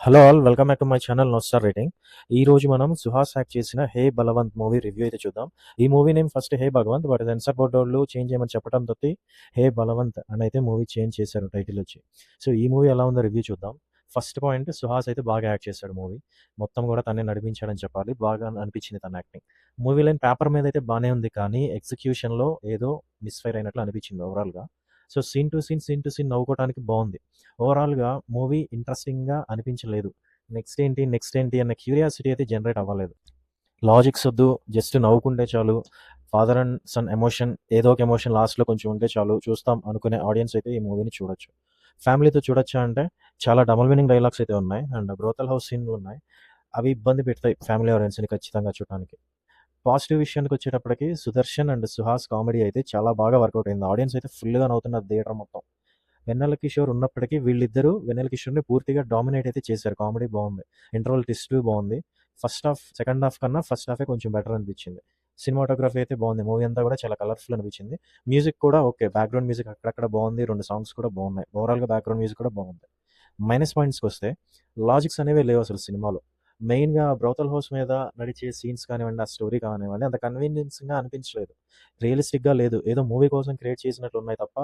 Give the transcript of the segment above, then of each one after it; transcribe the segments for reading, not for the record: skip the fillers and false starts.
Hello all welcome back to my channel no star rating. ఈ రోజు మనం Suhas act చేసిన హే బలవంత్ మూవీ రివ్యూ అయితే చూద్దాం. ఈ movie name first hey Bhagavanth, but censor board వాళ్ళు చేంజ్ చేయమని చెప్పడంతో హే బలవంత్ అని అయితే మూవీ చేంజ్ చేశారు టైటిల్ వచ్చి. సో ఈ మూవీ ఎలా ఉందో రివ్యూ చూద్దాం. ఫస్ట్ పాయింట్, సుహాస్ అయితే బాగా యాక్ట్ చేశాడు. మూవీ మొత్తం కూడా తనే నడిపించాడని చెప్పాలి. బాగా అనిపించింది తన యాక్టింగ్. మూవీ లైన్ పేపర్ మీద అయితే బాగానే ఉంది, కానీ ఎగ్జిక్యూషన్లో ఏదో మిస్ఫైర్ అయినట్లు అనిపించింది ఓవరాల్గా. సో సీన్ టు సీన్ నవ్వుకోవడానికి బాగుంది. ఓవరాల్గా మూవీ ఇంట్రెస్టింగ్గా అనిపించలేదు. నెక్స్ట్ ఏంటి అన్న క్యూరియాసిటీ అయితే జనరేట్ అవ్వలేదు. లాజిక్స్ వద్దు, జస్ట్ నవ్వుకుంటే చాలు. ఫాదర్ అండ్ సన్ ఎమోషన్, ఏదో ఒక ఎమోషన్ లాస్ట్లో కొంచెం ఉంటే చాలు, చూస్తాం అనుకునే ఆడియన్స్ అయితే ఈ మూవీని చూడొచ్చు. ఫ్యామిలీతో చూడొచ్చా అంటే చాలా డబల్ మీనింగ్ డైలాగ్స్ అయితే ఉన్నాయి అండ్ బ్రోతల్ హౌస్ సీన్లు ఉన్నాయి. అవి ఇబ్బంది పెడతాయి ఫ్యామిలీ ఆడియన్స్ని ఖచ్చితంగా చూడడానికి. పాజిటివ్ విషయానికి వచ్చేటప్పటికి సుదర్శన్ అండ్ సుహాస్ కామెడీ అయితే చాలా బాగా వర్కౌట్ అయింది. ఆడియన్స్ అయితే ఫుల్గా నవ్వుతున్నారు థియేటర్ మొత్తం. వెన్నెల కిషోర్ ఉన్నప్పటికీ వీళ్ళిద్దరూ వెన్నెల కిషోర్ని పూర్తిగా డామినేట్ అయితే చేశారు. కామెడీ బాగుంది, ఇంటర్వల్ ట్విస్ట్ బాగుంది. ఫస్ట్ హాఫ్ సెకండ్ హాఫ్ కన్నా ఫస్ట్ హాఫే కొంచెం బెటర్ అనిపించింది. సినిమాటోగ్రఫీ అయితే బాగుంది. మూవీ అంతా కూడా చాలా కలర్ఫుల్ అనిపించింది. మ్యూజిక్ కూడా ఓకే, బ్యాక్గ్రౌండ్ మ్యూజిక్ అక్కడక్కడ బాగుంది. 2 సాంగ్స్ కూడా బాగున్నాయి. ఓవరాల్గా బ్యాక్గ్రౌండ్ మ్యూజిక్ కూడా బాగుంది. మైనస్ పాయింట్స్కి వస్తే లాజిక్స్ అనేవి లేవు అసలు సినిమాలో. మెయిన్గా బ్రోతల్ హౌస్ మీద నడిచే సీన్స్ కానివ్వండి, ఆ స్టోరీ కానివ్వండి, అంత కన్వీనియన్స్గా అనిపించలేదు. రియలిస్టిక్గా లేదు, ఏదో మూవీ కోసం క్రియేట్ చేసినట్లు ఉన్నాయి తప్ప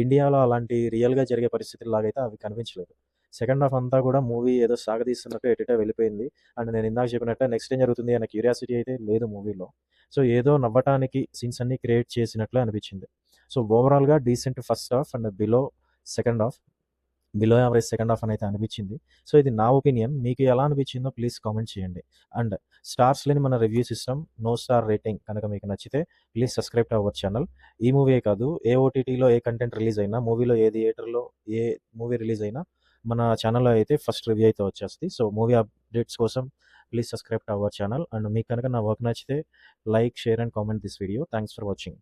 ఇండియాలో అలాంటి రియల్గా జరిగే పరిస్థితుల్లాగైతే అవి కనిపించలేదు. సెకండ్ హాఫ్ అంతా కూడా మూవీ ఏదో సాగదీస్తున్నట్టు ఎటుటే వెళ్ళిపోయింది. అండ్ నేను ఇందాక చెప్పినట్టు నెక్స్ట్ ఏం జరుగుతుంది అనే క్యూరియాసిటీ అయితే లేదు మూవీలో. సో ఏదో నవ్వటానికి సీన్స్ అన్ని క్రియేట్ చేసినట్లు అనిపించింది. సో ఓవరాల్గా decent first half and second half below average second half అని అయితే అనిపించింది. సో ఇది నా ఒపీనియన్. మీకు ఎలా అనిపించిందో ప్లీజ్ కామెంట్ చేయండి. అండ్ స్టార్స్ లేని మన review system no star rating కనుక మీకు నచ్చితే please subscribe to our channel. ఈ మూవీ కాదు, ఏ ఓటీటీలో ఏ కంటెంట్ రిలీజ్ అయినా, మూవీలో ఏ థియేటర్లో ఏ మూవీ రిలీజ్ అయినా మన ఛానల్లో అయితే ఫస్ట్ రివ్యూ అయితే వచ్చేస్తుంది. సో మూవీ అప్డేట్స్ కోసం please subscribe to our channel. And మీకు కనుక నా వర్క్ నచ్చితే like, share and comment this video. Thanks for watching.